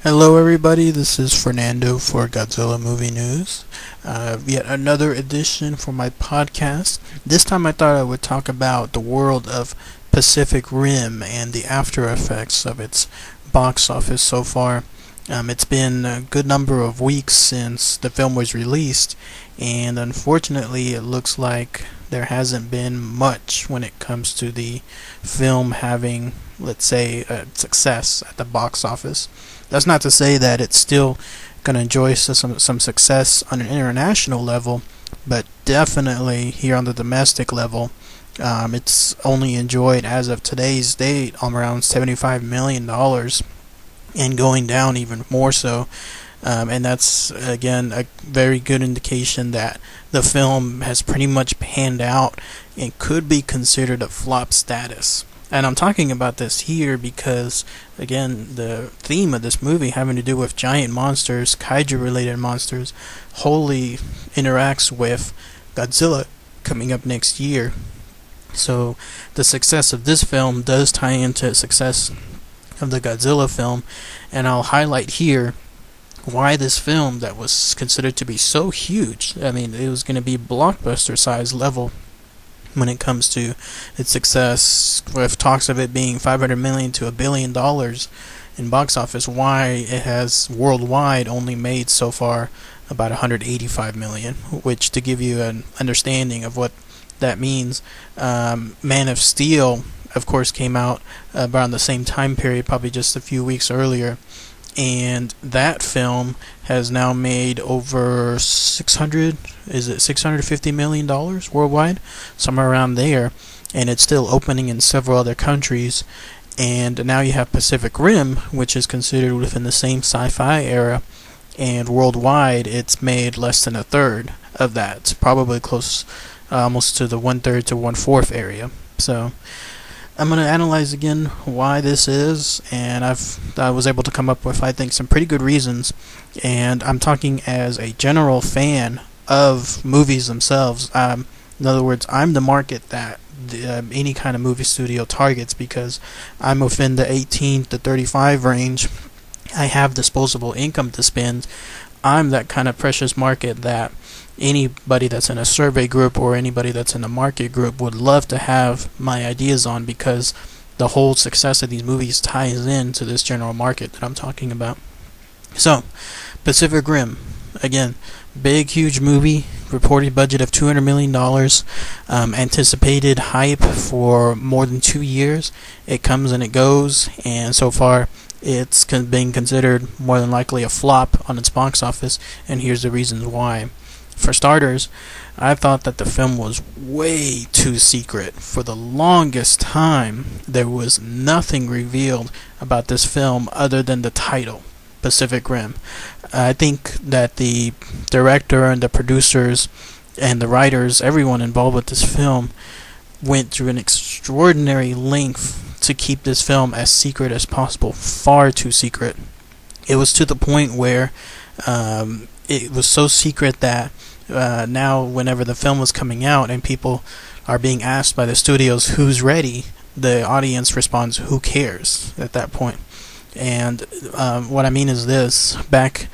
Hello everybody, this is Fernando for Godzilla Movie News. Yet another edition for my podcast. This time I thought I would talk about the world of Pacific Rim and the after effects of its box office so far. It's been a good number of weeks since the film was released, and unfortunately it looks like there hasn't been much when it comes to the film having, let's say, a success at the box office. That's not to say that it's still going to enjoy some success on an international level, but definitely here on the domestic level, it's only enjoyed, as of today's date, around $75 million, and going down even more so. And that's, again, a very good indication that the film has pretty much panned out and could be considered a flop status. And I'm talking about this here because, again, the theme of this movie having to do with giant monsters, kaiju-related monsters, wholly interacts with Godzilla coming up next year. So the success of this film does tie into the success of the Godzilla film, and I'll highlight here why this film that was considered to be so huge, I mean, it was going to be blockbuster size level when it comes to its success, with talks of it being $500 million to $1 billion in box office, why it has worldwide only made so far about $185 million, which, to give you an understanding of what that means, Man of Steel, of course, came out around the same time period, probably just a few weeks earlier, and that film has now made over $650 million worldwide, somewhere around there, and it's still opening in several other countries. And now you have Pacific Rim, which is considered within the same sci-fi era, and worldwide it's made less than a third of that. It's probably close, almost to the 1/3 to 1/4 area. So I'm going to analyze again why this is, and I was able to come up with, I think, some pretty good reasons. And I'm talking as a general fan of movies themselves. In other words, I'm the market that any kind of movie studio targets, because I'm within the 18 to 35 range. I have disposable income to spend. I'm that kind of precious market that anybody that's in a survey group or anybody that's in a market group would love to have my ideas on, because the whole success of these movies ties into this general market that I'm talking about. So, Pacific Rim, again, big, huge movie, reported budget of $200 million, anticipated hype for more than 2 years. It comes and it goes, and so far it's being considered more than likely a flop on its box office, and here's the reasons why. For starters, I thought that the film was way too secret. For the longest time, there was nothing revealed about this film other than the title, Pacific Rim. I think that the director and the producers and the writers, everyone involved with this film, went through an extraordinary length to keep this film as secret as possible, far too secret. It was to the point where it was so secret that now whenever the film was coming out and people are being asked by the studios who's ready, the audience responds, who cares, at that point. And what I mean is this: back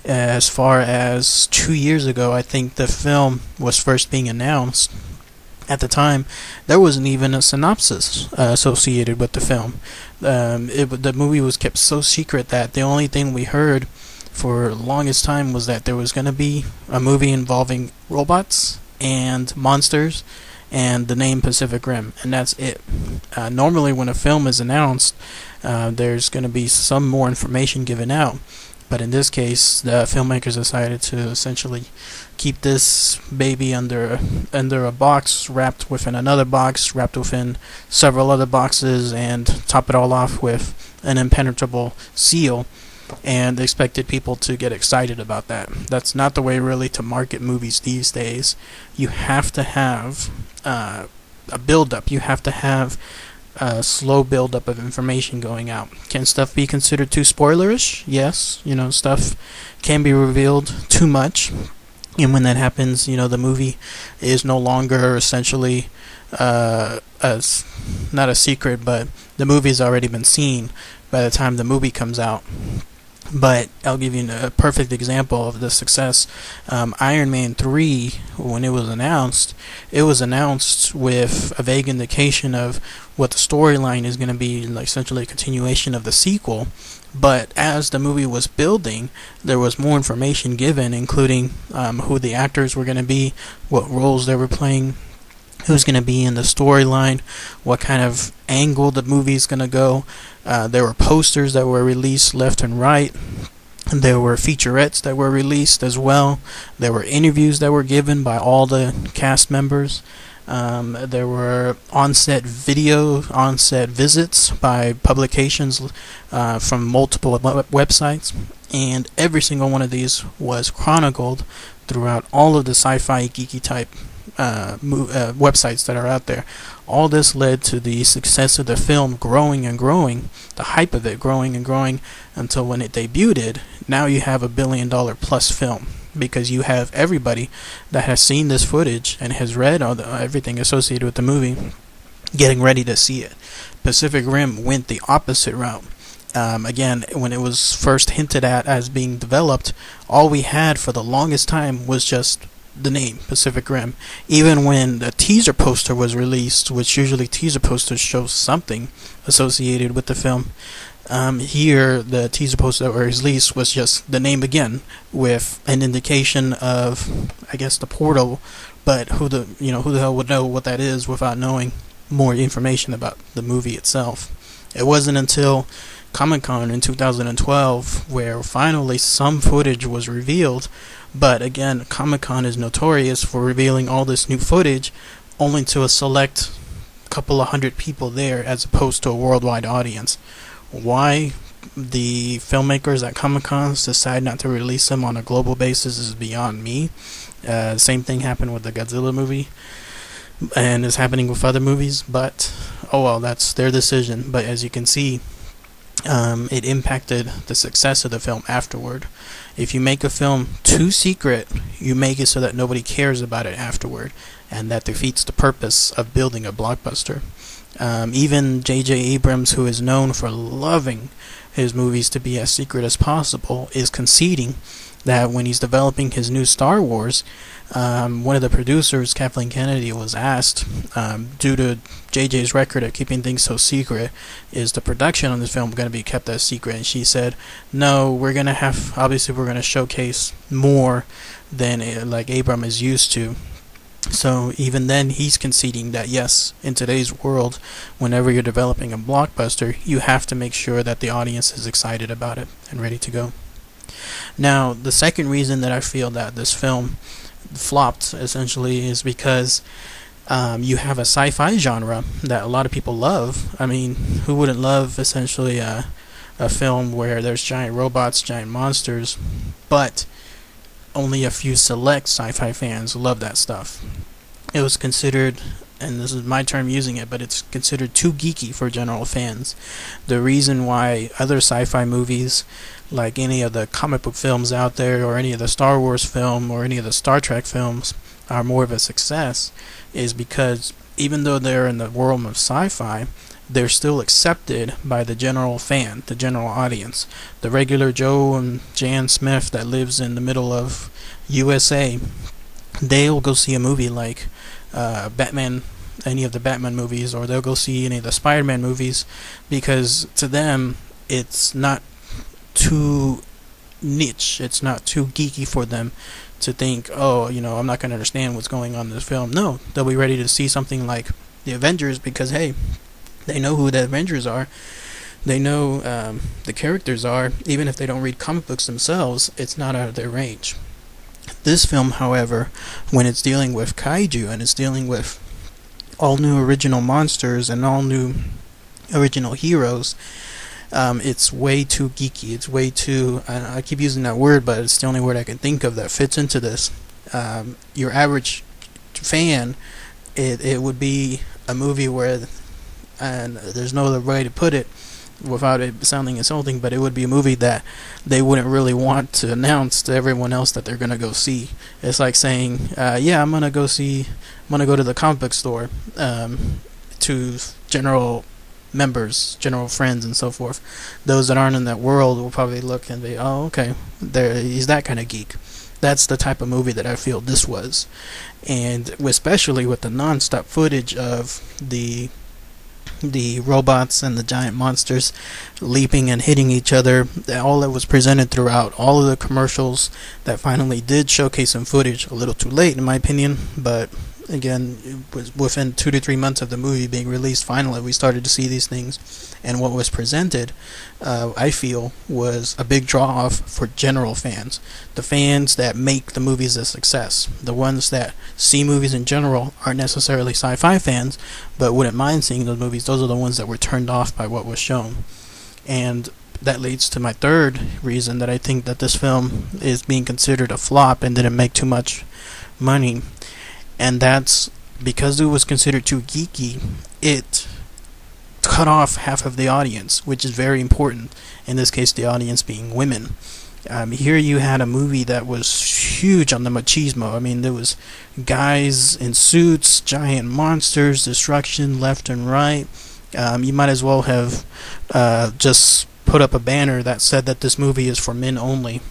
as far as 2 years ago, I think the film was first being announced. At the time, there wasn't even a synopsis associated with the film. The movie was kept so secret that the only thing we heard for the longest time was that there was going to be a movie involving robots and monsters and the name Pacific Rim, and that's it. Normally when a film is announced, there's going to be some more information given out, but in this case the filmmakers decided to essentially keep this baby under a box, wrapped within another box, wrapped within several other boxes, and top it all off with an impenetrable seal, and expected people to get excited about that. That's not the way really to market movies these days. You have to have a build-up. You have to have a slow build-up of information going out. Can stuff be considered too spoilerish? Yes. Stuff can be revealed too much, and when that happens, the movie is no longer essentially as not a secret, but the movie's already been seen by the time the movie comes out. But I'll give you a perfect example of the success. Iron Man 3, when it was announced with a vague indication of what the storyline is going to be, like essentially a continuation of the sequel. But as the movie was building, there was more information given, including who the actors were going to be, what roles they were playing, who's going to be in the storyline, what kind of angle the movie's going to go. There were posters that were released left and right. There were featurettes that were released as well. There were interviews that were given by all the cast members. There were on-set visits by publications from multiple websites, and every single one of these was chronicled throughout all of the sci-fi geeky type websites that are out there. All this led to the success of the film growing and growing, the hype of it growing and growing, until when it debuted, now you have $1 billion plus film, because you have everybody that has seen this footage and has read everything associated with the movie getting ready to see it. Pacific Rim went the opposite route. Again, when it was first hinted at as being developed, all we had for the longest time was just the name Pacific Rim. Even when the teaser poster was released, which usually teaser posters show something associated with the film, here the teaser poster that was released was just the name again, with an indication of, I guess, the portal, but who the hell would know what that is without knowing more information about the movie itself. It wasn't until Comic-Con in 2012 where finally some footage was revealed. But again, Comic-Con is notorious for revealing all this new footage only to a select couple of hundred people there, as opposed to a worldwide audience. Why the filmmakers at Comic-Cons decide not to release them on a global basis is beyond me. Same thing happened with the Godzilla movie, and is happening with other movies, but oh well, that's their decision. But as you can see, it impacted the success of the film afterward. If you make a film too secret, you make it so that nobody cares about it afterward, and that defeats the purpose of building a blockbuster. Even J.J. Abrams, who is known for loving his movies to be as secret as possible, is conceding that when he's developing his new Star Wars, one of the producers, Kathleen Kennedy, was asked, due to JJ's record of keeping things so secret, is the production on this film going to be kept as secret? And she said, no, we're going to showcase more than like Abrams is used to. So even then, he's conceding that yes, in today's world, whenever you're developing a blockbuster, you have to make sure that the audience is excited about it and ready to go. Now, the second reason that I feel that this film flopped, essentially, is because you have a sci-fi genre that a lot of people love. I mean, who wouldn't love, essentially, a film where there's giant robots, giant monsters, but only a few select sci-fi fans love that stuff. It was considered, and this is my term using it, but it's considered too geeky for general fans. The reason why other sci-fi movies, like any of the comic book films out there, or any of the Star Wars film, or any of the Star Trek films, are more of a success, is because even though they're in the world of sci-fi, they're still accepted by the general fan, the general audience. The regular Joe and Jan Smith that lives in the middle of USA, they'll go see a movie like Batman, any of the Batman movies, or they'll go see any of the Spider-Man movies, because to them it's not too niche, it's not too geeky for them to think, oh, I'm not going to understand what's going on in this film. No, they'll be ready to see something like the Avengers, because hey, they know who the Avengers are. They know the characters are. Even if they don't read comic books themselves, it's not out of their range. This film, however, when it's dealing with kaiju and it's dealing with all new original monsters and all new original heroes, it's way too geeky. It's way too, I keep using that word, but it's the only word I can think of that fits into this. Your average fan, it would be a movie where, and there's no other way to put it without it sounding insulting, but it would be a movie that they wouldn't really want to announce to everyone else that they're going to go see. It's like saying, I'm going to go to the comic book store, to general members, general friends, and so forth. Those that aren't in that world will probably look and be, oh, okay, he's that kind of geek. That's the type of movie that I feel this was. And especially with the non-stop footage of the robots and the giant monsters leaping and hitting each other, all that was presented throughout all of the commercials that finally did showcase some footage, a little too late in my opinion, but again, it was within 2 to 3 months of the movie being released, finally we started to see these things. And what was presented, I feel, was a big draw off for general fans, the fans that make the movies a success, the ones that see movies in general, aren't necessarily sci-fi fans, but wouldn't mind seeing those movies. Those are the ones that were turned off by what was shown. And that leads to my third reason that I think that this film is being considered a flop and didn't make too much money. And that's because it was considered too geeky, it cut off half of the audience, which is very important. In this case, the audience being women. Here you had a movie that was huge on the machismo. I mean, there was guys in suits, giant monsters, destruction left and right. You might as well have just put up a banner that said that this movie is for men only.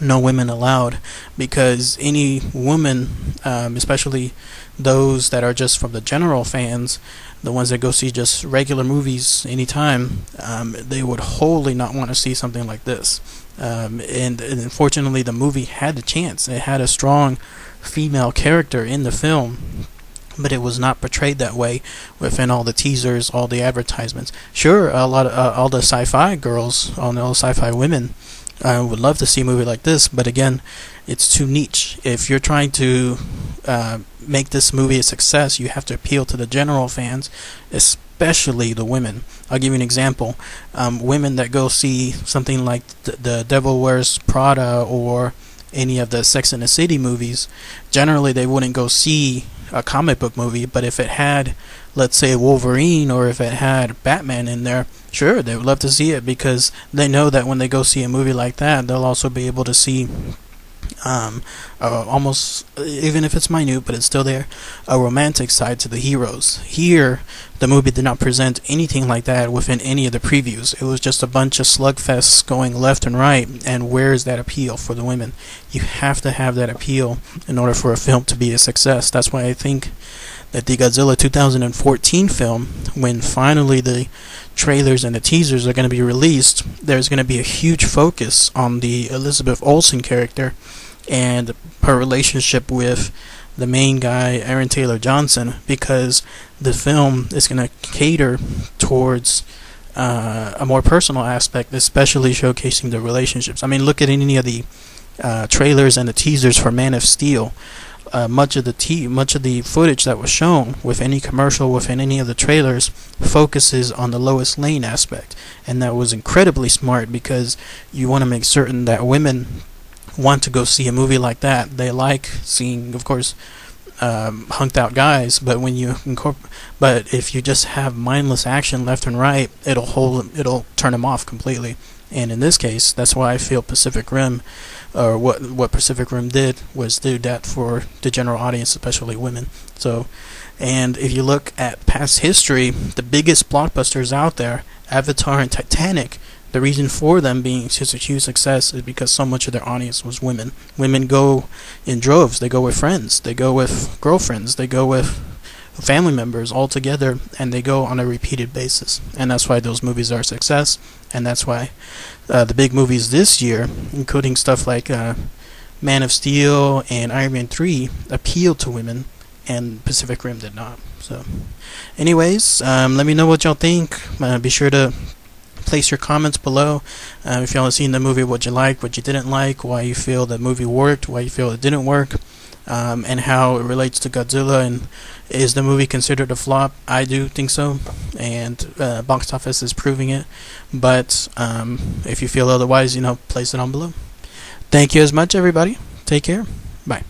No women allowed, because any woman, especially those that are just from the general fans, the ones that go see just regular movies anytime, they would wholly not want to see something like this. And unfortunately, the movie had the chance. It had a strong female character in the film, but it was not portrayed that way within all the teasers, all the advertisements. Sure, a lot of all the sci-fi girls, all the sci-fi women, I would love to see a movie like this, but again, it's too niche. If you're trying to make this movie a success, you have to appeal to the general fans, especially the women. I'll give you an example. Women that go see something like the Devil Wears Prada or any of the Sex and the City movies, generally they wouldn't go see a comic book movie, but if it had, let's say, Wolverine, or if it had Batman in there, sure, they would love to see it, because they know that when they go see a movie like that, they'll also be able to see almost, even if it's minute, but it's still there, a romantic side to the heroes. Here, the movie did not present anything like that within any of the previews. It was just a bunch of slugfests going left and right, and where is that appeal for the women? You have to have that appeal in order for a film to be a success. That's why I think that the Godzilla 2014 film, when finally the trailers and the teasers are going to be released, there's going to be a huge focus on the Elizabeth Olsen character and her relationship with the main guy, Aaron Taylor Johnson, because the film is going to cater towards a more personal aspect, especially showcasing the relationships. I mean, look at any of the trailers and the teasers for Man of Steel. Much of the footage that was shown with any commercial, within any of the trailers, focuses on the Lois Lane aspect, and that was incredibly smart, because you want to make certain that women want to go see a movie like that. They like seeing, of course, hunked out guys, but when you but if you just have mindless action left and right, it'll turn them off completely. And in this case, that's why I feel Pacific Rim, or what Pacific Rim did, was do that for the general audience, especially women. So, and if you look at past history, the biggest blockbusters out there, Avatar and Titanic, the reason for them being such a huge success is because so much of their audience was women. Women go in droves. They go with friends. They go with girlfriends. They go with family members all together, and they go on a repeated basis. And that's why those movies are a success, and that's why the big movies this year, including stuff like Man of Steel and Iron Man 3, appealed to women, and Pacific Rim did not. So anyways, let me know what y'all think. Be sure to place your comments below. If y'all have seen the movie, what you liked, what you didn't like, why you feel the movie worked, why you feel it didn't work, and how it relates to Godzilla, and is the movie considered a flop? I do think so, and box office is proving it, but if you feel otherwise, place it on below. Thank you as much, everybody. Take care. Bye.